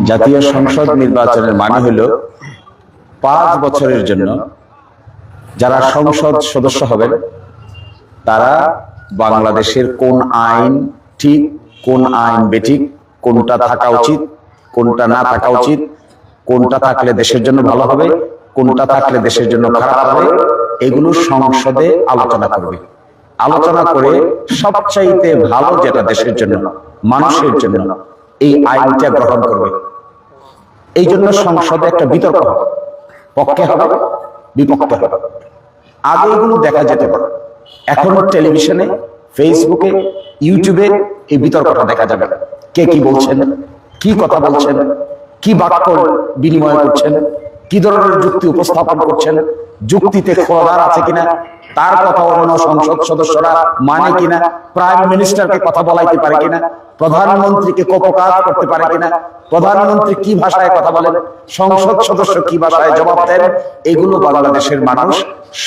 জাতীয় সংসদ নির্বাচনের মানে হলো 5 বছরের জন্য যারা সংসদ সদস্য হবেন তারা বাংলাদেশের কোন আইন ঠিক, কোন আইন বেঠিক, কোনটা থাকা উচিত, কোনটা না থাকা উচিত, কোনটা থাকলে দেশের জন্য ভালো হবে, কোনটা থাকলে দেশের জন্য খারাপ হবে, এগুলো সংসদে আলোচনা করবে। আলোচনা করে সবচাইতে ভালো যেটা দেশের জন্য, মানুষের জন্য, এই আইনটা গ্রহণ করবে। এই জন্য সংসদে একটা বিতর্ক হবে, পক্ষে হবে, বিপক্ষে হবে। আগে এগুলো দেখা যেতে পারে, এখন টেলিভিশনে, ফেসবুকে, ইউটিউবে এই বিতর্কটা দেখা যাবে। কে কি বলছেন, কি কথা বলছেন, কি বাক্য বিনিময় করছেন, কি ধরনের যুক্তি উপস্থাপন করছেন, যুক্তিতে খোলাদার আছে কিনা, তার কথা অন্য সংসদ সদস্যরা মানে কিনা, প্রাইম মিনিস্টারকে কথা বলাইতে পারে কিনা, প্রধানমন্ত্রীকে কোপকাজ করতে পারে কিনা, প্রধানমন্ত্রী কি ভাষায় কথা বলেন, সংসদ সদস্য কি ভাষায় জবাব দেন, এগুলো বাংলাদেশের মানুষ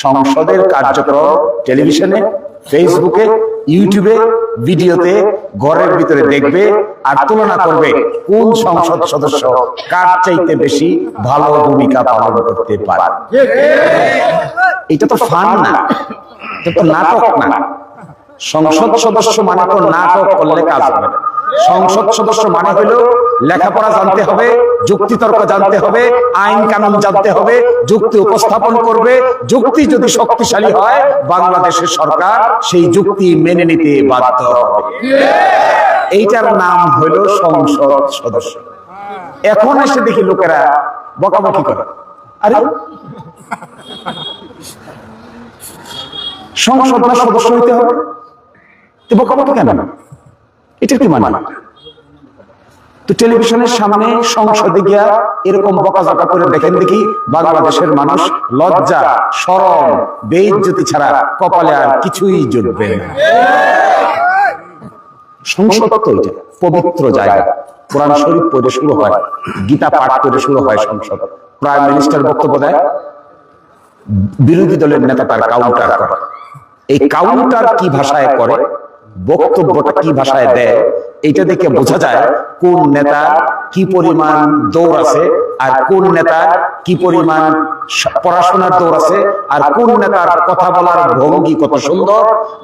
সংসদের কার্যক্রম টেলিভিশনে, ফেসবুকে, ইউটিউবে, ভিডিওতে ঘরের ভিতরে দেখবে আর তুলনা করবে কোন সংসদ সদস্য কার চাইতে বেশি ভালো ভূমিকা পালন করতে পারে। এটা তো ফান না, এটা তো নাটক না। সংসদ সদস্য মানে তো নাটক করলে কাজ হবে না। সংসদ সদস্য মানে হলো লেখাপড়া জানতে হবে, যুক্তিতর্ক জানতে হবে, আইন কানুন জানতে হবে, যুক্তি উপস্থাপন করবে। যুক্তি যদি শক্তিশালী হয়, বাংলাদেশের সরকার সেই যুক্তি মেনে নিতে বাধ্য হবে। এইটার নাম হলো সংসদ সদস্য। এখন এসে দেখি লোকেরা বকাবকি করে, আরে সংসদ সদস্য হইতে হবে, বকাবকি কেন? এটা কি মানে? তো টেলিভিশনের সামনে সংসদে গিয়া এরকম বকাঝকা করে দেখেন দেখি বাংলাদেশের মানুষ লজ্জা, শরম, বেইজ্জতি ছাড়া কপালে আর কিছুই জুটবে না। সংসদ তো এটা পবিত্র জায়গা। কোরআন শরীফ পড়ে শুরু হয়, গীতা পাঠ করে শুরু হয় সংসদ। প্রাইম মিনিস্টার বক্তব্য দেয়, বিরোধী দলের নেতা তার কাউন্টার করে। এই কাউন্টার কি ভাষায় করে, বক্তব্যটা কি ভাষায় দেয়, এটা দেখে বোঝা যায় কোন নেতা কি পরিমাণ দৌড় আছে, আর কোন নেতা কি পরিমাণ পড়াশোনার দৌড় আছে, আর কোন নেতার কথা বলার ভঙ্গি কত সুন্দর।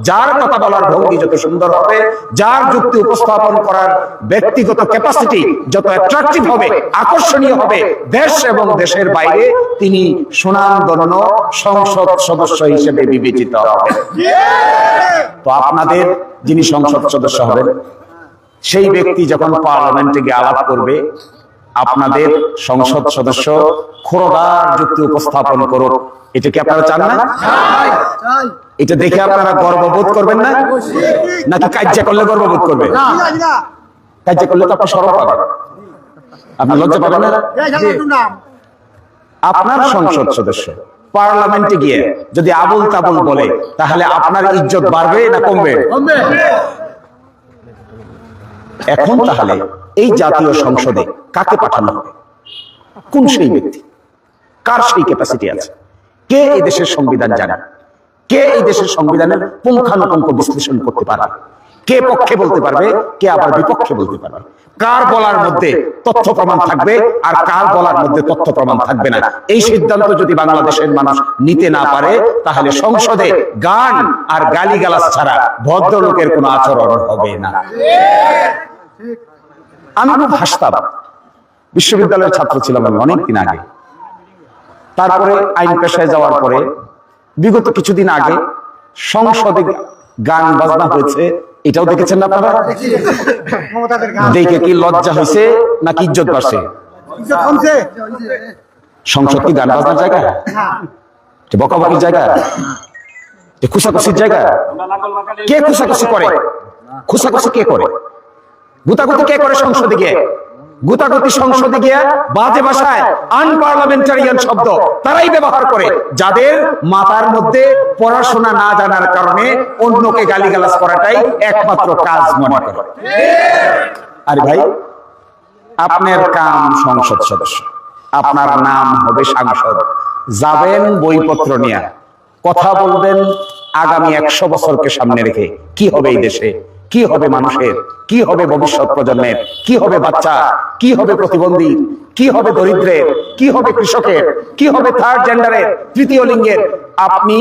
যার কথা বলার ভঙ্গি যত সুন্দর হবে, যার যুক্তি উপস্থাপন করার ব্যক্তিগত ক্যাপাসিটি যত অ্যাট্রাকটিভ হবে, আকর্ষণীয় হবে, দেশ এবং দেশের বাইরে তিনি সুনামধন্য সংসদ সদস্য হিসেবে বিবেচিত হবে। তো আপনাদের যিনি সংসদ সদস্য হবেন, সেই ব্যক্তি যখন পার্লামেন্টে গিয়ে আলাপ করবে, আপনাদের সংসদ সদস্য খোরদার যুক্তি উপস্থাপন করুক। এটা কি আপনারা চান না? এটা দেখে আপনারা গর্ববোধ করবেন না, নাকি কার্য করলে গর্ববোধ করবে? কার্য করলে তো আপনার শরম পাবেন, আপনার লজ্জা পাবেন না। আপনার সংসদ সদস্য পার্লামেন্টে গিয়ে যদি আবুল তাবুল বলে, তাহলে আপনার ইজ্জত বাড়বে না কমবে? এখন তাহলে এই জাতীয় সংসদে কাকে পাঠানো হবে? কোন সেই ব্যক্তি, কার সেই ক্যাপাসিটি আছে? কে এই দেশের সংবিধান জানে? কে এই দেশের সংবিধানের পুঙ্খানুপুঙ্খ বিশ্লেষণ করতে পারে? কে পক্ষে বলতে পারবে, কে আবার বিপক্ষে বলতে পারবে? কার বলার মধ্যে তথ্য প্রমাণ থাকবে আর কার বলার মধ্যে তথ্য প্রমাণ থাকবে না, এই সিদ্ধান্ত যদি বাংলাদেশের মানুষ নিতে না পারে, তাহলে সংসদে গান আর গালিগালাজ ছাড়া ভদ্রলোকের কোনো আচরণ হবে না। আমি খুব হাসতাম, বিশ্ববিদ্যালয়ের ছাত্র ছিলাম আমি অনেকদিন আগে। তারপরে আইন পেশায় যাওয়ার পরে বিগত কিছুদিন আগে সংসদে গান বাজনা হয়েছে, এটাও দেখেছেন আপনারা? দেখে কি লজ্জা হয়েছে নাকি ইজ্জত বাড়ছে? সংসদ কি গান বাজনার জায়গা, বকাবকির জায়গা, খুশাখুশির জায়গা? কে খুশাখুশি করে? খুশাখুশি কে করে? গুতাগুতি কে করে সংসদে গিয়ে? গুতাগুতি সংসদে গিয়ে বাজে ভাষায় আনপার্লামেন্টারিয়ান শব্দ তারাই ব্যবহার করে, যাদের মাথার মধ্যে পড়াশোনা না জানার কারণে অন্যকে গালিগালাজ করাটাই একমাত্র কাজ মনে করে। আরে ভাই, আপনার কাম সংসদ সদস্য, আপনার নাম হবে সাংসদ। যাবেন বইপত্র নিয়ে, কথা বলবেন আগামী 100 বছরকে সামনে রেখে কি হবে এই দেশে, কি হবে মানুষের, কি হবে ভবিষ্যৎ প্রজন্মের, কি হবে বাচ্চা, কি হবে প্রতিবন্ধী, কি হবে দরিদ্রের, কি হবে কৃষকের, কি হবে থার্ড জেন্ডারের, তৃতীয় লিঙ্গের, আপনি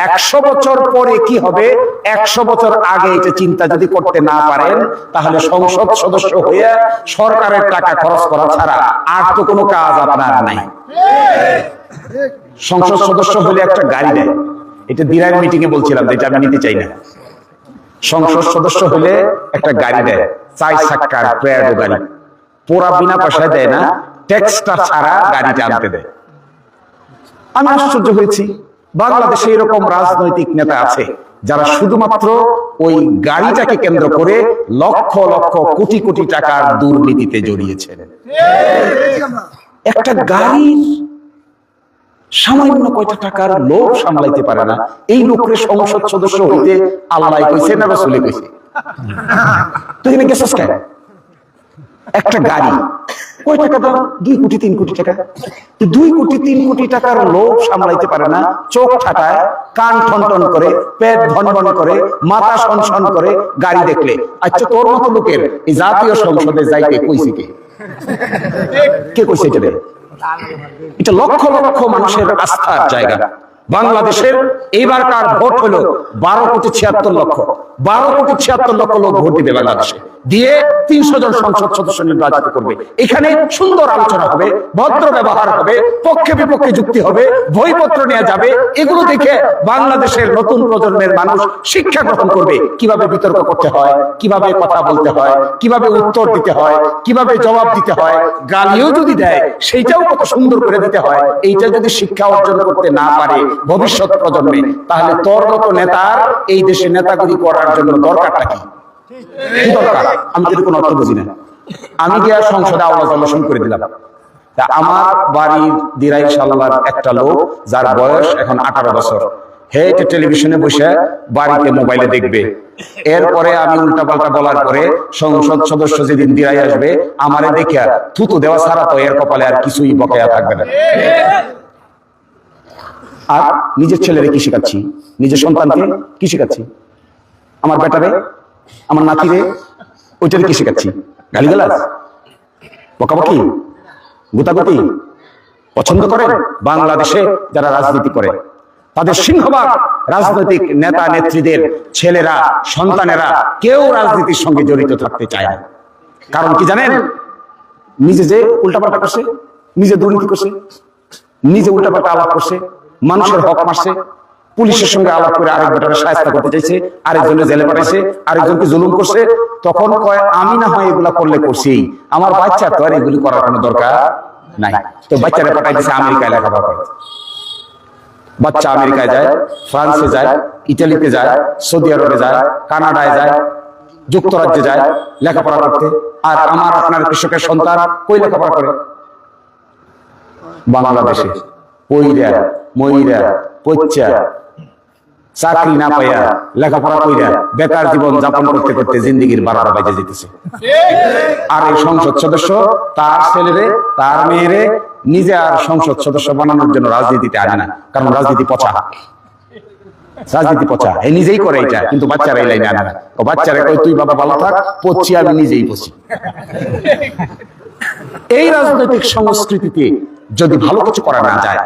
100 বছর পরে কি হবে 100 বছর আগে এটা চিন্তা যদি করতে না পারেন, তাহলে সংসদ সদস্য হয়ে সরকারের টাকা খরচ করা ছাড়া আর তো কোনো কাজ আপনার নাই। সংসদ সদস্য হলে একটা গাড়ি দেয়, এটা দিরাই মিটিং এ বলছিলাম, যেটা আমি নিতে চাই না। সংসদ সদস্য হলে একটা গাড়ি দেয়, 4 চাকার প্রাডো গাড়ি, পুরা বিনা পয়সায় দেয় না, ট্যাক্সটা ছাড়া গাড়িটা আনতে দেয়। আমি আশ্চর্য হয়েছি, বাংলাদেশে এরকম রাজনৈতিক নেতা আছে যারা শুধুমাত্র ওই গাড়িটাকে কেন্দ্র করে লক্ষ লক্ষ কোটি কোটি টাকার দুর্নীতিতে জড়িয়েছেন। একটা গাড়ির সামান্য কয়টা টাকার লোভ সামলাইতে পারে না, এই লোকের সংসদ সদস্য হইতে আল্লাহ কইছে না রাসূলে কইছে? তুই এখানে গেছস কেন? একটা গাড়ি কয় টাকা দাম? 2 কোটি 3 কোটি টাকা। 2 কোটি 3 কোটি টাকার লোভ সামলাইতে পারে না, চোখ ঠাটায়, কান ঠনঠন করে, পেট ভনভন করে, মাথা সনসন করে গাড়ি দেখলে। আচ্ছা, তোর মতো লোকের এই জাতীয় সংসদে যাইতে কইছে কে কইছে এটা? এটা লক্ষ লক্ষ মানুষের আস্থার জায়গা। বাংলাদেশের এইবারকার ভোট হলো 12,76,00,000। 12,76,00,000 লোক ভোট দিবে বাংলাদেশে, দিয়ে 300 জন সংসদ সদস্য নির্বাচিত করবে। এখানে সুন্দর আলোচনা হবে, ভদ্র ব্যবহার হবে, পক্ষে বিপক্ষে যুক্তি হবে, বইপত্র নেওয়া যাবে। এগুলো দেখে বাংলাদেশের নতুন প্রজন্মের মানুষ শিক্ষা গ্রহণ করবে, কিভাবে বিতর্ক করতে হয়, কিভাবে কথা বলতে হয়, কিভাবে উত্তর দিতে হয়, কিভাবে জবাব দিতে হয়। গালিও যদি দেয় সেইটাও কত সুন্দর করে দিতে হয়। এইটা যদি শিক্ষা অর্জন করতে না পারে ভবিষ্যৎ প্রজন্মে, তাহলে তোর মতো নেতার এই দেশে নেতাগিরি করার জন্য দরকারটা কি? কি দরকার? আমি যদি কোনো অর্থ বুঝি না। আমি গিয়া সংসদে আওয়াজ আলোচনা করে দিলাম, তা আমার বাড়ির দিরাই সাল্লার একটা লোক যার বয়স এখন 18 বছর, হে টেলিভিশনে বসে বাড়িতে মোবাইলে দেখবে। এরপরে আমি উল্টাপাল্টা বলার পরে সংসদ সদস্য যেদিন দিরাই আসবে, আমারে দেখিয়া থুতু দেওয়া ছাড়া তো এর কপালে আর কিছুই বকেয়া থাকবে না। আর নিজের ছেলেরে কি শিখাচ্ছি, নিজের সন্তানকে কি শিখাচ্ছি, আমার বেটারে, আমার নাতিরে, ওইটারে কি শিখাচ্ছি? গালিগালাজ, বকাবকি, গুতাগুতি পছন্দ করেন? বাংলাদেশে যারা রাজনীতি করে তাদের সিংহভাগ রাজনৈতিক নেতা নেত্রীদের ছেলেরা, সন্তানেরা কেউ রাজনীতির সঙ্গে জড়িত থাকতে চায় না। কারণ কি জানেন? নিজে যে উল্টাপাল্টা করছে, নিজে দুর্নীতি করছে, নিজে উল্টাপাল্টা আলাপ করছে, মানুষের হক মারছে, পুলিশের সঙ্গে আলাপ করে আরেক বেটারে শায়েস্তা করতে চাইছে, আরেকজনের জেলে পাঠাইছে, আরেকজনকে জুলুম করছে। তখন কয় আমি না হয় এগুলা করলে করছি, আমার বাচ্চা তো আর এগুলি করার কোনো দরকার নাই। তো বাচ্চারা পাঠাই দিচ্ছে আমেরিকায় লেখাপড়া করে। বাচ্চা আমেরিকায় যায়, ফ্রান্সে যায়, ইটালিতে যায়, সৌদি আরবে যায়, কানাডায় যায়, যুক্তরাজ্যে যায় লেখাপড়া করতে। আর আমার আপনার কৃষকের সন্তান কই লেখাপড়া করে? বাংলাদেশে পইরা মইরা পচ্চা চাকরি না পাইয়া লেখাপড়া কইরা বেকার জীবন যাপন করতে করতে জিন্দিগির 12টা বাজে যেতেছে। আর এই সংসদ সদস্য তার ছেলেরে, তার মেয়েরে নিজে আর সংসদ সদস্য বানানোর জন্য রাজনীতিতে আনে না, কারণ রাজনীতি পচা, রাজনীতি পচা। এই নিজেই করে এটা, কিন্তু বাচ্চারা এই লাইনে আনে না। ও বাচ্চারা কই তুই বাবা ভালো থাক, পচি আমি নিজেই পচি। এই রাজনৈতিক সংস্কৃতিতে যদি ভালো কিছু করা না যায়,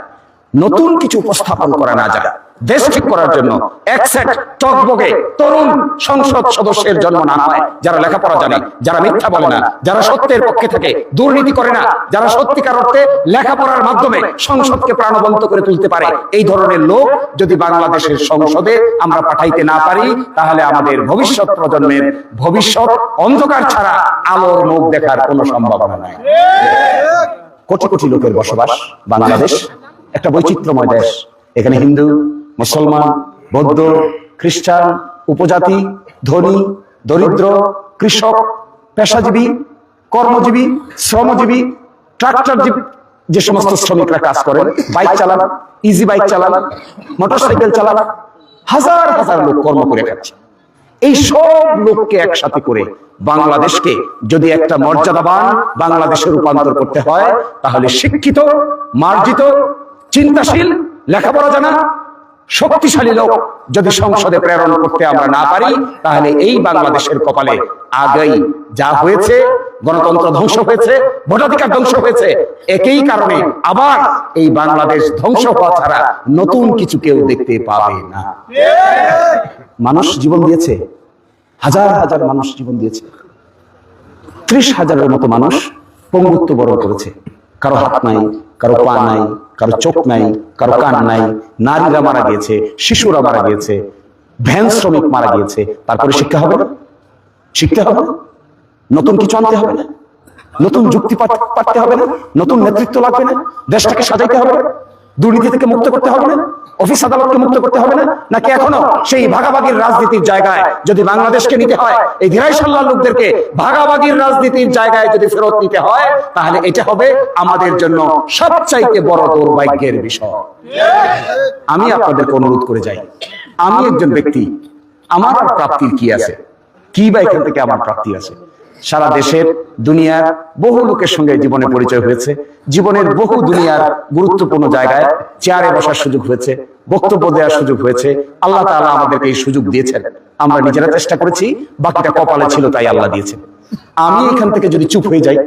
নতুন কিছু উপস্থাপন করা না যায়, দেশ ঠিক করার জন্য একসেট টকবগে তরুণ সংসদ সদস্যের জন্ম না হয়, যারা লেখাপড়া জানে, যারা মিথ্যা বলে না, যারা সত্যের পক্ষে থাকে, দুর্নীতি করে না, যারা সত্যিকার অর্থে লেখাপড়ার মাধ্যমে সংসদকে প্রাণবন্ত করে তুলতে পারে, এই ধরনের লোক যদি বাংলাদেশের সংসদে আমরা পাঠাইতে না পারি, তাহলে আমাদের ভবিষ্যৎ প্রজন্মের ভবিষ্যৎ অন্ধকার ছাড়া আলোর মুখ দেখার কোনো সম্ভাবনা নাই। কোটি কোটি লোকের বসবাস বাংলাদেশ, একটা বৈচিত্র্যময় দেশ। এখানে হিন্দু, মুসলমান, বৌদ্ধ, খ্রিস্টান, উপজাতি, ধনী, দরিদ্র, কৃষক, পেশাজীবী, কর্মজীবী, শ্রমজীবী, ট্রাক্টরজীবী, যে সমস্ত শ্রমিকরা কাজ করেন, বাইক চালান, ইজি বাইক চালান, মোটরসাইকেল চালান, হাজার হাজার লোক কর্ম করে খাচ্ছে। এই সব লোককে একসাথে করে বাংলাদেশকে যদি একটা মর্যাদাবান বাংলাদেশে রূপান্তর করতে হয়, তাহলে শিক্ষিত, মার্জিত, চিন্তাশীল, লেখাপড়া জানা, শক্তিশালী লোক যদি সংসদে প্রেরণ করতে আমরা না পারি, তাহলে এই বাংলাদেশের কপালে আগেই যা হয়েছে, গণতন্ত্র ধ্বংস হয়েছে, ভোটাধিকার ধ্বংস হয়েছে, একই কারণে আবার এই বাংলাদেশ ধ্বংস হওয়া ছাড়া নতুন কিছু কেউ দেখতে পাবে না। মানুষ জীবন দিয়েছে, হাজার হাজার মানুষ জীবন দিয়েছে, 30,000-এর মতো মানুষ পঙ্গুত্ব বরণ করেছে। কারো হাত নাই, কারো পা নাই, কারো চোখ নাই, কারো কান নাই, নারীরা মারা গিয়েছে, শিশুরা মারা গিয়েছে, ভ্যান শ্রমিক মারা গিয়েছে। তারপরে শিক্ষা হবে না? শিখতে হবে না? নতুন কিছু আনতে হবে না? নতুন যুক্তি পাঠতে হবে না? নতুন নেতৃত্ব লাগবে না? দেশটাকে সাজাইতে হবে না? দুর্নীতি থেকে মুক্ত করতে হবে না? অফিস আদালতকে মুক্ত করতে হবে না? নাকি এখনো সেই ভাগাভাগির রাজনীতির জায়গায় যদি বাংলাদেশকে নিতে হয়, এই ধিরাইশাল্লাহ লোকদেরকে ভাগাভাগির রাজনীতির জায়গায় যদি ফেরত নিতে হয়, তাহলে এটা হবে আমাদের জন্য সবচাইতে বড় দুর্ভাগ্যের বিষয়। আমি আপনাদেরকে অনুরোধ করে যাই, আমি একজন ব্যক্তি, আমার প্রাপ্তির কি আছে? কি বা এখান থেকে আমার প্রাপ্তি আছে? সারা দেশের দুনিয়ার বহু লোকের সঙ্গে জীবনে পরিচয় হয়েছে, জীবনের বহু দুনিয়ার গুরুত্বপূর্ণ জায়গায় চেয়ারে বসার সুযোগ হয়েছে, বক্তব্য দেওয়ার সুযোগ হয়েছে। আল্লাহ তাআলা আমাদেরকে এই সুযোগ দিয়েছেন, আমরা নিজেরা চেষ্টা করেছি, বাকিটা কপালে ছিল তাই আল্লাহ দিয়েছেন। আমি এখান থেকে যদি চুপ হয়ে যাই,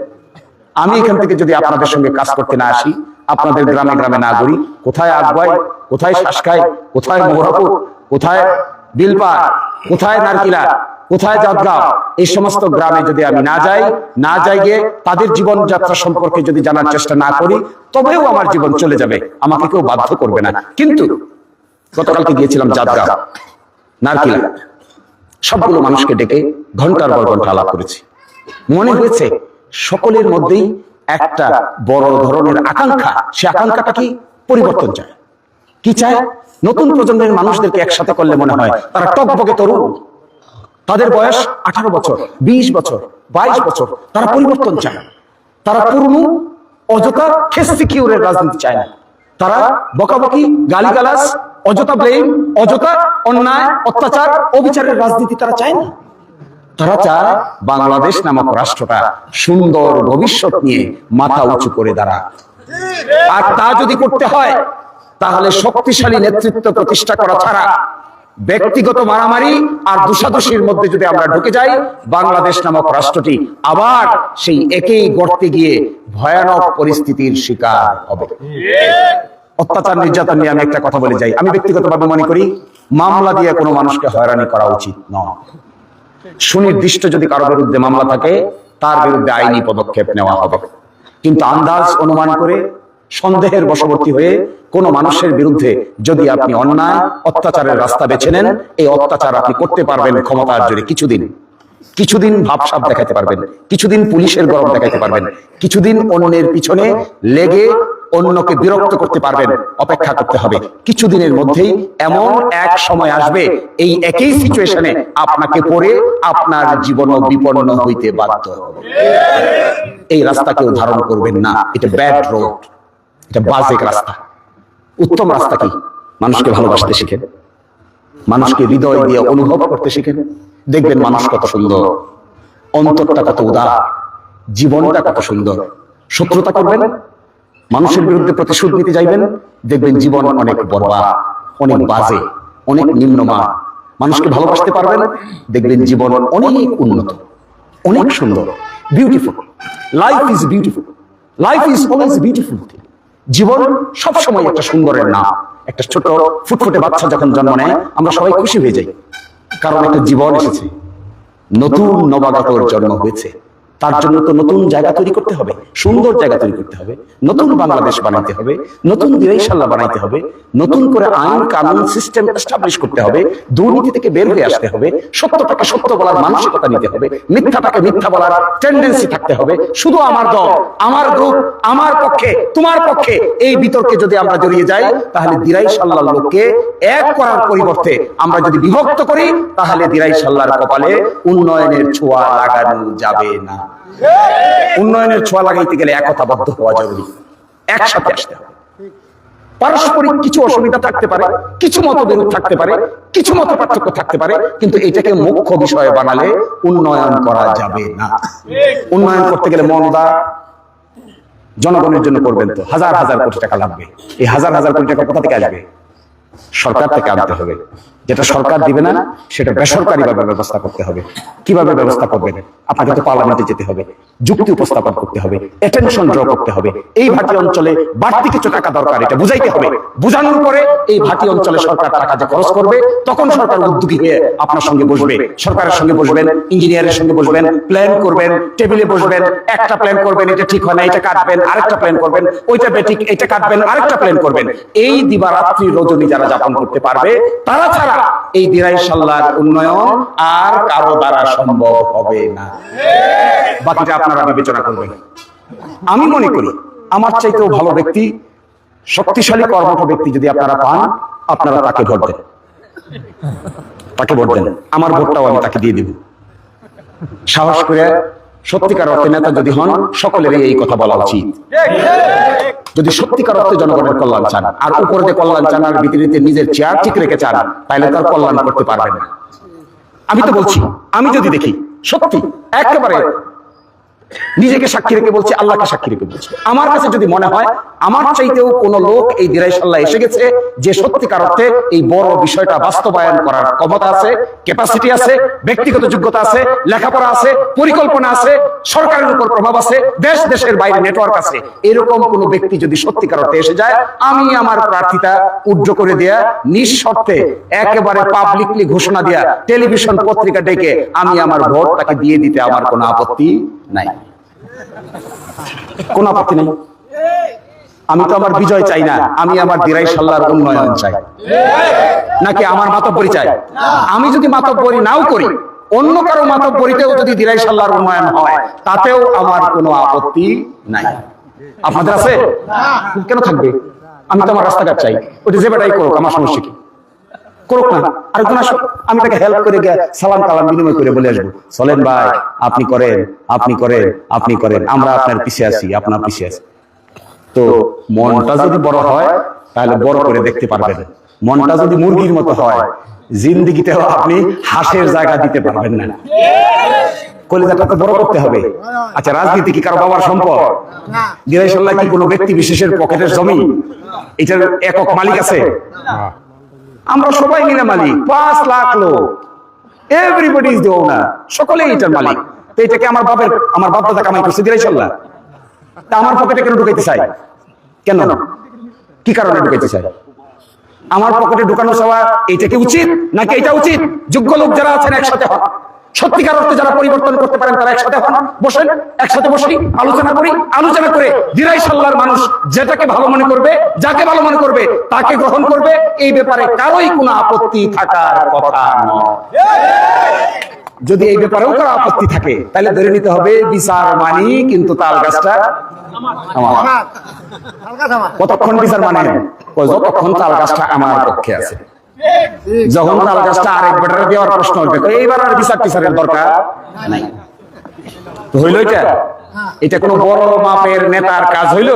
আমি এখান থেকে যদি আপনাদের সঙ্গে কাজ করতে না আসি, আপনাদের গ্রামে গ্রামে না ঘুরি, কোথায় আগবাই, কোথায় শাসকাই, কোথায় মোহরাপুর, কোথায় বিলপা, কোথায় নারকিলা, কোথায় জাদগাঁও, এই সমস্ত গ্রামে যদি আমি না যাই গিয়ে তাদের জীবনযাত্রা সম্পর্কে যদি জানার চেষ্টা না করি, তবেও আমার জীবন চলে যাবে, আমাকে কেউ বাধ্য করবে না। কিন্তু গতকালকে গিয়েছিলাম জাদগাঁও, নারকিলা, সবগুলো মানুষকে ডেকে ঘন্টার পর ঘন্টা আলাপ করেছি। মনে হয়েছে সকলের মধ্যেই একটা বড় ধরনের আকাঙ্ক্ষা, সে আকাঙ্ক্ষাটা কি? পরিবর্তন চায়। কি চায়? নতুন প্রজন্মের মানুষদেরকে একসাথে করলে মনে হয় তারা টকবকে তরুণ, তাদের বয়স 18 বছর, 20 বছর, 22 বছর, তারা পরিবর্তন চায়। তারা পুরনো অযথা খেস্তিকিউরের রাজনীতি চায় না, তারা বকাবকি, গালিগালাজ, অযথা ব্লেম, অযথা অন্যায়, অত্যাচার, অবিচারের রাজনীতি তারা চায় না। তারা চায় বাংলাদেশ নামক রাষ্ট্রটা সুন্দর ভবিষ্যৎ নিয়ে মাথা উঁচু করে দাঁড়ায়। আর তা যদি করতে হয়, তাহলে শক্তিশালী নেতৃত্ব প্রতিষ্ঠা করা ছাড়া ব্যক্তিগত মারামারি আর দোষাদোষির মধ্যে যদি আমরা ঢুকে যাই, বাংলাদেশ নামক রাষ্ট্রটি আবার সেই একই গর্তে গিয়ে ভয়ানক পরিস্থিতির শিকার হবে। অত্যাচার নির্যাতন নিয়ে আমি একটা কথা বলে যাই, আমি ব্যক্তিগতভাবে মনে করি মামলা দিয়ে কোনো মানুষকে হয়রানি করা উচিত নয়। সুনির্দিষ্ট যদি কারো বিরুদ্ধে মামলা থাকে, তার বিরুদ্ধে আইনি পদক্ষেপ নেওয়া হবে। কিন্তু আন্দাজ অনুমান করে, সন্দেহের বশবর্তী হয়ে কোন মানুষের বিরুদ্ধে যদি আপনি অন্যায় অত্যাচারের রাস্তা বেছে নেন, এই অত্যাচার আপনি করতে পারবেন ক্ষমতার জোরে কিছুদিন ভাবসাব দেখাতে পারবেন, কিছুদিন পুলিশের গরম দেখাতে পারবেন, কিছুদিন অন্যের পিছনে লেগে অন্যকে বিরক্ত করতে পারবেন। অপেক্ষা করতে হবে, কিছুদিনের মধ্যেই এমন এক সময় আসবে, এই একই সিচুয়েশনে আপনাকে পড়ে আপনার জীবন বিপন্ন হইতে বাধ্য হবে। এই রাস্তা কেউ ধারণ করবেন না, এটা ব্যাড রোড, এটা বাজে রাস্তা। উত্তম রাস্তা কি? মানুষকে ভালোবাসতে শিখেন, মানুষকে হৃদয় দিয়ে অনুভব করতে শিখেন, দেখবেন মানুষ কত সুন্দর, অন্তরটা কত উদার, জীবনটা কত সুন্দর। শত্রুতা করবেন, মানুষের বিরুদ্ধে প্রতিশোধ নিতে যাইবেন, দেখবেন জীবন অনেক বর্বর, অনেক বাজে, অনেক নিম্নমান। মানুষকে ভালোবাসতে পারবেন, দেখবেন জীবন অনেক উন্নত, অনেক সুন্দর, beautiful. Life is beautiful, life is always beautiful. জীবন সবসময় একটা সুন্দরের নাম। একটা ছোট ফুটফুটে বাচ্চা যখন জন্ম নেয়, আমরা সবাই খুশি হয়ে যাই, কারণ একটা জীবন এসেছে, নতুন নবাগতর জন্ম হয়েছে। তার জন্য তো নতুন জায়গা তৈরি করতে হবে, সুন্দর জায়গা তৈরি করতে হবে, নতুন বাংলাদেশ বানাতে হবে, নতুন ধিরাইশাল্লাহ বানাইতে হবে, নতুন করে আইন কানুন সিস্টেম এস্টাবলিশ করতে হবে, দুর্নীতি থেকে বের হয়ে আসতে হবে, সত্যটাকে সত্য বলার মানসিকতা নিতে হবে, মিথ্যাটাকে মিথ্যা বলার টেন্ডেন্সি থাকতে হবে। শুধু আমার দল, আমার গ্রুপ, আমার পক্ষে, তোমার পক্ষে, এই বিতর্কে যদি আমরা জড়িয়ে যাই, তাহলে ধিরাইশাল্লাহর লোককে এক করার পরিবর্তে আমরা যদি বিভক্ত করি, তাহলে ধিরাইশাল্লাহর কপালে উন্নয়নের ছোঁয়া লাগানো যাবে না। উন্নয়নের ছোঁয়া লাগাইতে গেলে একতাবদ্ধ হওয়া জরুরি, একসাথে আসতে হবে। পারস্পরিক কিছু অসুবিধা থাকতে পারে, কিছু মতবিরোধ থাকতে পারে, কিছু মত পার্থক্য থাকতে পারে, কিন্তু এটাকে মুখ্য বিষয় বানালে উন্নয়ন করা যাবে না। উন্নয়ন করতে গেলে মনদা জনগণের জন্য করবেন, তো হাজার হাজার কোটি টাকা লাগবে। এই হাজার হাজার কোটি টাকা কোথা থেকে আসবে? সরকার থেকে আনতে হবে। যেটা সরকার দিবে না সেটা বেসরকারিভাবে ব্যবস্থা করতে হবে। কিভাবে ব্যবস্থা করবেন? আপনাকে তো পার্লামেন্টে যেতে হবে, যুক্তি উপস্থাপন করতে হবে, অ্যাটেনশন ড্র করতে হবে। এই ভাটি অঞ্চলে বাড়তি কিছু টাকা দরকার, এটা বুঝাইতে হবে। বুঝানোর পরে এই ভাটি অঞ্চলে সরকার টাকা যে খরচ করবে, তখন সরকার উদ্যোগী হয়ে আপনার সঙ্গে বসবে, সরকারের সঙ্গে বসবেন, ইঞ্জিনিয়ারের সঙ্গে বসবেন, প্ল্যান করবেন, টেবিলে বসবেন, একটা প্ল্যান করবেন, এটা ঠিক হয় না, এটা কাটবেন, আরেকটা প্ল্যান করবেন, ওইটা বেঠিক, এটা কাটবেন, আরেকটা প্ল্যান করবেন। এই দিবারাত্রি রজনী যারা যাপন করতে পারবে, তারা ছাড়া এই দিরাইশাল্লাহর উন্নয়ন আর কারো দ্বারা সম্ভব হবে না। বাকিটা আপনারা বিবেচনা করবেন। আমি মনে করি আমার চাইতেও ভালো ব্যক্তি, শক্তিশালী কর্মঠ ব্যক্তি যদি আপনারা পান, আপনারা তাকে ভোট দেন, তাকে ভোট দেন। আমার ভোটটাও আমি তাকে দিয়ে দিব। সাহস করে সত্যিকার অর্থে নেতা যদি হন, সকলেরই এই কথা বলা উচিত। যদি সত্যিকার অর্থে জনগণের কল্যাণ চান, আর উপরে কল্যাণ চান আর ভিতরে নিজের চেয়ার ঠিক রেখে চান, তাহলে তার কল্যাণ করতে পারবেন না। আমি তো বলছি, আমি যদি দেখি সত্যি একেবারে নিজেকে সাক্ষী রেখে বলছি, আল্লাহকে সাক্ষী রেখে বলছি, আমার কাছে যদি মনে হয় আমার চাইতেও কোন লোক এই দিরাইশাল্লাহ এসে গেছে যে সত্যিকার অর্থে এই বড় বিষয়টা বাস্তবায়ন করার ক্ষমতা আছে, ক্যাপাসিটি আছে, ব্যক্তিগত যোগ্যতা আছে, লেখাপড়া আছে, পরিকল্পনা আছে, সরকারের উপর প্রভাব আছে, দেশ দেশের বাইরে নেটওয়ার্ক আছে, এরকম কোন ব্যক্তি যদি সত্যিকার অর্থে এসে যায়, আমি আমার প্রার্থীতা উজ্জ্ব করে দেয়া, নিঃশর্তে একেবারে পাবলিকলি ঘোষণা দেয়া, টেলিভিশন পত্রিকা ডেকে আমি আমার ভোট তাকে দিয়ে দিতে আমার কোনো আপত্তি নাই, কোন আপত্তি নেই। আমি তো আমার বিজয় চাই না, আমি আমার দিরাইশাল্লাহর উন্নয়ন চাই। নাকি আমার মাতব্বরি চাই? আমি যদি মাতব্বরি নাও করি, অন্য কারো মাতব্বরিতেও যদি দিরাইশাল্লাহর উন্নয়ন হয়, তাতেও আমার কোনো আপত্তি নাই। আপনাদের আছে? কেন থাকবে? আমি তো আমার রাস্তাঘাট চাই, ওটা যে বেটাই করুক, আমার সমস্যা কি? করুক না, আরেকজন আসুক, আমি তাকে হেল্প করে গিয়ে সালাম কালাম বিনিময় করে বলে আসবো, চলেন ভাই, আপনি করেন, আপনি করেন, আপনি করেন, আমরা আপনার পিছিয়ে আছি, আপনার পিছিয়ে আছি। তো মনটা যদি বড় হয় তাহলে বড় করে দেখতে পারবেন। মনটা যদি মুরগির মতো হয়, জিন্দিগিতেও আপনি হাঁসের জায়গা দিতে পারবেন না। কলিজাটা তো বড় করতে হবে। আচ্ছা, রাজনীতি কি কারো বাবার সম্পদ? দিরাইশাল্লাহ কি কোনো ব্যক্তি বিশেষের পকেটের জমি? এটার একক মালিক আছে? আমরা সবাই মিলে মালিক, 5 লাখ লোক, এভরিবডি ইজ দ্য ওনার, সকলেই এটার মালিক। তো এটাকে আমার বাপ দাদা কামাই করছে দিরাইশাল্লাহ, তা আমার পকেটে কেন ঢুকাইতে চাই? কেন, কি কারণে ঢুকাইতে চাই? আমার পকেটে ঢুকানো চাওয়া এটা কি উচিত নাকি এটা উচিত? যোগ্য লোক যারা আছেন একসাথে হন, সত্যিকার অর্থে যারা পরিবর্তন করতে পারেন তারা একসাথে হন, বসেন, একসাথে বসি, আলোচনা করি, আলোচনা করে দিরাইশাল্লাহর মানুষ যেটাকে ভালো মনে করবে, যাকে ভালো মনে করবে তাকে গ্রহণ করবে। এই ব্যাপারে কারোই কোনো আপত্তি থাকার কথা নয়। যদি এই ব্যাপারেও কারো আপত্তি থাকে তাহলে ধরে নিতে হবে বিচার মানি, কিন্তু তাল গাছটা আমার। কতক্ষণ বিচার মানে? যতক্ষণ তাল গাছটা আমার পক্ষে আছে। যখন তাল গাছটা আরেক বেটারে দেওয়ার প্রশ্ন উঠবে, এইবার আর বিচার টিচারের দরকার নাই। হইল এটা কোনো বড় মাপের নেতার কাজ হইল?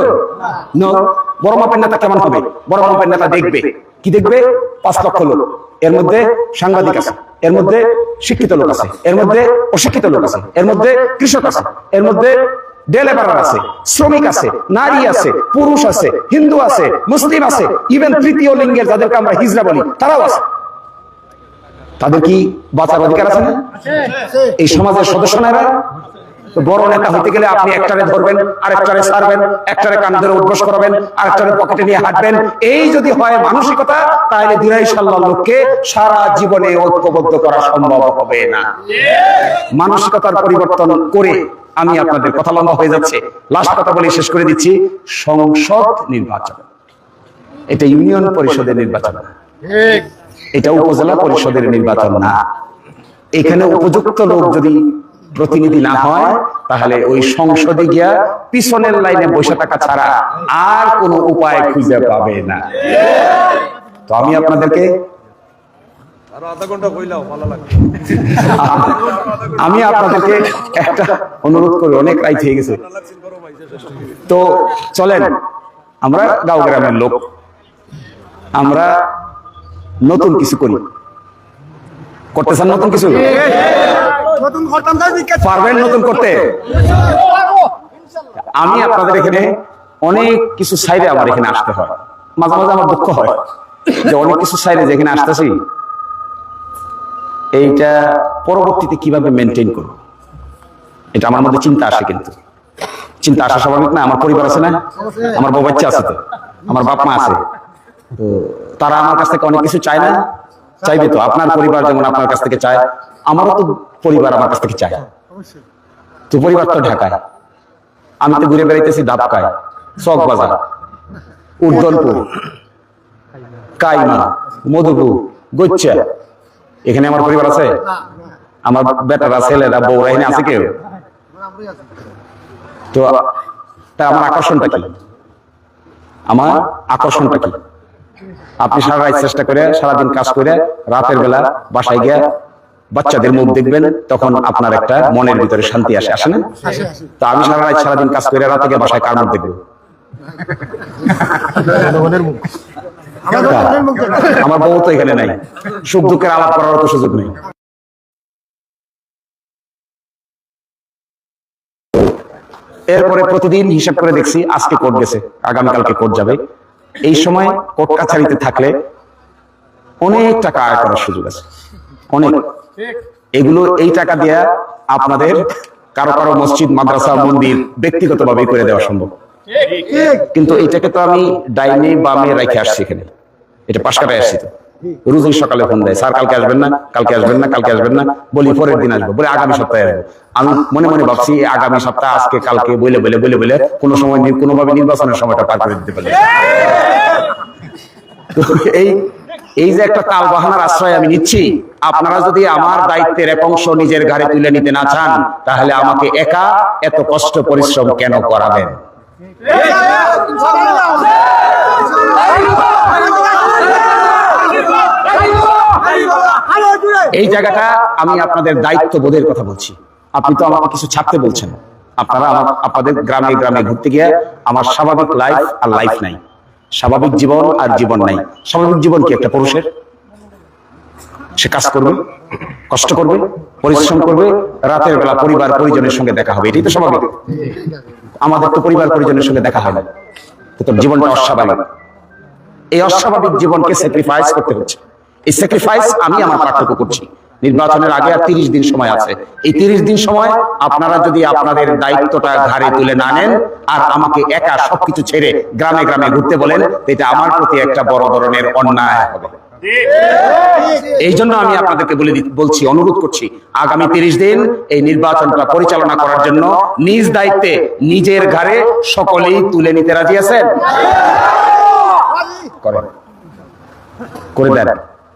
বড় মাপের নেতা কেমন হবে? বড় মাপের নেতা দেখবে কি? দেখবে 5 লক্ষ লোক, এর মধ্যে সাংবাদিক আছে, এর মধ্যে শিক্ষিত লোক আছে, এর মধ্যে অশিক্ষিত লোক আছে, এর মধ্যে কৃষক আছে, এর মধ্যে ডেলেভারার আছে, শ্রমিক আছে, নারী আছে, পুরুষ আছে, হিন্দু আছে, মুসলিম আছে, ইভেন তৃতীয় লিঙ্গের যাদেরকে আমরা হিজড়া বলি তারাও আছে। তাদের কি বাঁচার অধিকার আছে না? এই সমাজের সদস্য না এরা? বড় নেতা হইতে গেলে আপনি একটারে ধরবেন, আরেকটারে ছাড়বেন, একটারে কান ধরে উদ্বোস করবেন, আরেকটারে পকেটে নিয়ে হাঁটবেন। এই যদি হয় মানসিকতা, তাহলে দিরাইশাল্লাহ লোককে সারা জীবনে ঐক্যবদ্ধ করা সম্ভব হবে না। মানসিকতার পরিবর্তন করে, আমি আপনাদের কথা লম্বা হয়ে যাচ্ছে, লাস্ট কথা বলে শেষ করে দিচ্ছি। সংসদ নির্বাচন, এটা ইউনিয়ন পরিষদের নির্বাচন, এটা উপজেলা পরিষদের নির্বাচন না। এখানে উপযুক্ত লোক যদি প্রতিনিধি না হয়, তাহলে ওই সংসদে গিয়া পিছনের লাইনে বসে থাকা ছাড়া আর কোনো উপায় খুঁজে পাবে না। তো আমি আপনাদেরকে একটা অনুরোধ করি, অনেক রাইত হয়ে গেছে, তো চলেন, আমরা গাঁও গ্রামের লোক, আমরা নতুন কিছু করি। করতে চান নতুন কিছু? পারবেন নতুন করতে? আমি আপনাদের এখানে অনেক কিছু চাইলে আমার এখানে আসতে হয়, মাঝে মাঝে আমার দুঃখ হয়, যে অনেক কিছু চাইলে যেখানে আসতেছি এইটা পরবর্তীতে কিভাবে মেনটেন করব, এটা আমার মধ্যে চিন্তা আসে। কিন্তু চিন্তা আসা স্বাভাবিক না? আমার পরিবার আছে না, আমার বউ বাচ্চা আছে, তো আমার বাপ মা আছে, তো তারা আমার কাছ থেকে অনেক কিছু চায় না? চাইবে তো। আপনার পরিবার যেমন আপনার কাছ থেকে চায়, আমারও তো পরিবার আমার কাছ থেকে চায়। তো পরিবার তো ঢাকায়, আমি তো ঘুরে বেড়াইতেছি ডাবকায়, চকবাজার, উর্দনপুর, কাইমা, মধুপুর, গোচ্চা। এখানে আমার পরিবার আছে? আমার বেটারা, ছেলেরা, বউরা এখানে আছে কেউ? তো তা আমার আকর্ষণটা কি? আমার আকর্ষণটা কি? আপনি সারা রাত চেষ্টা করে, সারাদিন কাজ করে, রাতের বেলা বাসায় গিয়ে বাচ্চাদের মুখ দেখবেন, তখন আপনার একটা মনের ভিতরে শান্তি আসে, আসে না? তো আমি সারা রাত সারাদিন কাজ করে রাতে গিয়ে বাসায় কার মুখ দেখবো? আমার বউ তো এখানে নাই, সুখ দুঃখের আলাপ করার তো সুযোগ নেই। এরপরে প্রতিদিন হিসাব করে দেখছি, আজকে কোর্ট গেছে, আগামীকালকে কোর্ট যাবে। এই সময় কোর্ট কাছারিতে থাকলে অনেক টাকা আয় করার সুযোগ আছে, অনেক। এগুলো এই টাকা দিয়ে আপনাদের কারো কারো মসজিদ, মাদ্রাসা, মন্দির ব্যক্তিগতভাবে করে দেওয়া সম্ভব। কিন্তু এটাকে তো আমি ডাইনে বামে রেখে আসছি এখানে, এটা পাশ কাটায় আসছি। তো রোজই সকালে ফোন দেয়, স্যার কালকে আসবেন না, কালকে আসবেন না, কালকে আসবেন না। বলি পরের দিন আসবো, বলে আগামী সপ্তাহে আসবো। আমি মনে মনে ভাবছি আগামী সপ্তাহ, আজকে কালকে বলে বলে বলে বলে কোনো সময় কোনোভাবে নির্বাচনের সময়টা পার করে দিতে পারলে। তো এই যে একটা তাল বাহানার আশ্রয় আমি নিচ্ছি, আপনারা যদি আমার দায়িত্বের এক অংশ নিজের ঘাড়ে তুলে নিতে না চান, তাহলে আমাকে একা এত কষ্ট পরিশ্রম কেন করাবেন? এই জায়গাটা আমি আপনাদের দায়িত্ব বোধের কথা বলছি। আপনি তো আমাকে কিছু ছাড়তে বলছেন। আপনারা আপনাদের গ্রামে গ্রামে ঘুরতে গিয়ে আমার স্বাভাবিক লাইফ আর লাইফ নাই, স্বাভাবিক জীবন আর জীবন নাই। স্বাভাবিক জীবন কি একটা পুরুষের? সে কাজ করবে, কষ্ট করবে, পরিশ্রম করবে, রাতের বেলা পরিবার পরিজনের সঙ্গে দেখা হবে, এটাই তো স্বাভাবিক। আমাদের তো পরিবার পরিজনের সঙ্গে দেখা হয় না, তো জীবনটা অস্বাভাবিক। এই অস্বাভাবিক জীবনকে স্যাক্রিফাইস করতে হচ্ছে। এই স্যাক্রিফাইস আমি আমার পার্থক্য করছি। নির্বাচনের আগে আর 30 দিন সময় আছে। এই 30 দিন সময় আপনারা যদি আপনাদের দায়িত্বটা ঘাড়ে তুলে না নেন আর আমাকে একা সবকিছু ছেড়ে গ্রামে গ্রামে ঘুরতে বলেন, এটা আমার প্রতি একটা বড় ধরনের অন্যায় হবে। এই জন্য আমি আপনাদেরকে বলছি, অনুরোধ করছি, আগামী 30 দিন এই নির্বাচনটা পরিচালনা করার জন্য নিজ দায়িত্বে নিজের ঘাড়ে সকলেই তুলে নিতে রাজি আছেন? করেন, করে দেন।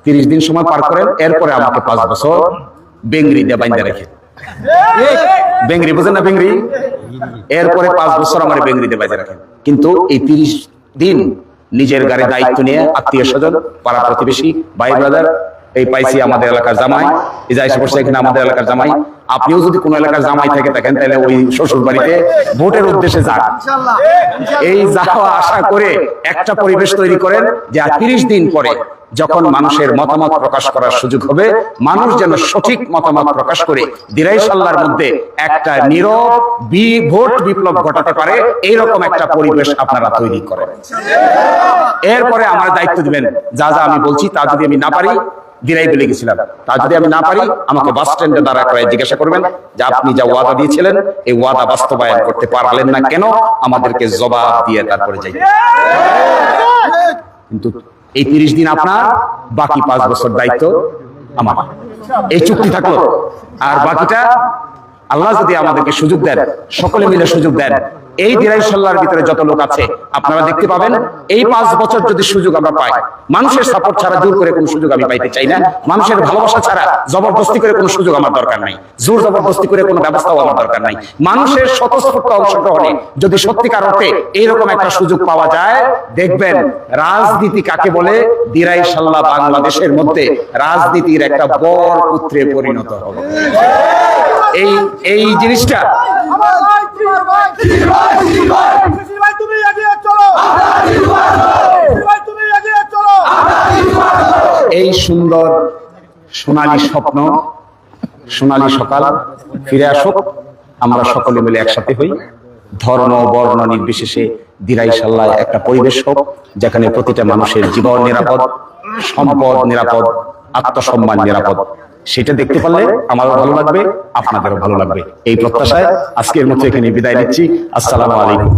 30 দিন সময় পার করেন, এরপরে আমাকে 5 বছর বেঙ্গরি দিয়ে বাইন্দা রেখেন। বেঙ্গরি বুঝেন না? বেঙ্গরি। এরপরে 5 বছর আমার বেঙ্গরি দিয়ে বাইন্দা রাখেন। কিন্তু এই 30 দিন নিজের গাড়ি দায়িত্ব নিয়ে আত্মীয় স্বজন, পাড়া প্রতিবেশী, ভাই ব্রাদার, এই পাইছি আমাদের এলাকার জামাই, এই যে এসে বসে এখানে আমাদের এলাকার জামাই, আপনিও যদি কোনো এলাকার জামাই থেকে থাকেন তাহলে ওই শ্বশুর বাড়িতে ভোটের উদ্দেশ্যে যান। এই যাওয়া আশা করে একটা পরিবেশ তৈরি করেন যে 30 দিন পরে যখন মানুষের মতামত প্রকাশ করার সুযোগ হবে, মানুষ যেন সঠিক মতামত প্রকাশ করে দিরাইশাল্লার মধ্যে একটা নীরব ভোট বিপ্লব ঘটাতে পারে, এইরকম একটা পরিবেশ আপনারা তৈরি করেন। এরপরে আমার দায়িত্ব দিবেন, যা যা আমি বলছি তা যদি আমি না পারি, দিরাই বলে গেছিলাম, তা যদি আমি না পারি আমাকে বাস স্ট্যান্ডে দাঁড়া করে জিজ্ঞাসা করবেন যে আপনি যা ওয়াদা দিয়েছিলেন এই ওয়াদা বাস্তবায়ন করতে পারলেন না কেন, আমাদেরকে জবাব দিয়ে তারপরে যাই। কিন্তু এই 30 দিন আপনার, বাকি 5 বছর দায়িত্ব আমার। এই চুক্তি থাকলো। আর বাকিটা আল্লাহ যদি আমাদেরকে সুযোগ দেন, সকলে মিলে সুযোগ দেন, এই দিরাইশাল্লার ভিতরে যত লোক আছে আপনারা দেখতে পাবেন, এই 5 বছর যদি সুযোগ আমরা পাই, মানুষের সাপোর্ট ছাড়া জোর করে কোনো সুযোগ আমি পাইতে চাই না, মানুষের ভালোবাসা ছাড়া জবরদস্তি করে কোনো সুযোগ আমার দরকার নাই, জোর জবরদস্তি করে কোনো ব্যবস্থাও আমার দরকার নাই। মানুষের স্বতঃস্ফূর্ত অংশগ্রহণে যদি সত্যিকার অর্থে এইরকম একটা সুযোগ পাওয়া যায়, দেখবেন রাজনীতি কাকে বলে দিরাইশাল্লাহ বাংলাদেশের মধ্যে রাজনীতির একটা বড় পুত্রে পরিণত হবে। এই জিনিসটা এই সুন্দর সোনালী স্বপ্ন, সোনালী সকাল ফিরে আসুক, আমরা সকলে মিলে একসাথে হই, ধর্ম বর্ণ নির্বিশেষে দিরাইশাল্লায় একটা পরিবেশ হোক যেখানে প্রতিটা মানুষের জীবন নিরাপদ, সম্পদ নিরাপদ, আত্মসম্মান নিরাপদ। সেটা দেখতে পারলে আমারও ভালো লাগবে, আপনাদেরও ভালো লাগবে। এই প্রত্যাশায় আজকের মতো এখানে বিদায় নিচ্ছি। আসসালামু আলাইকুম।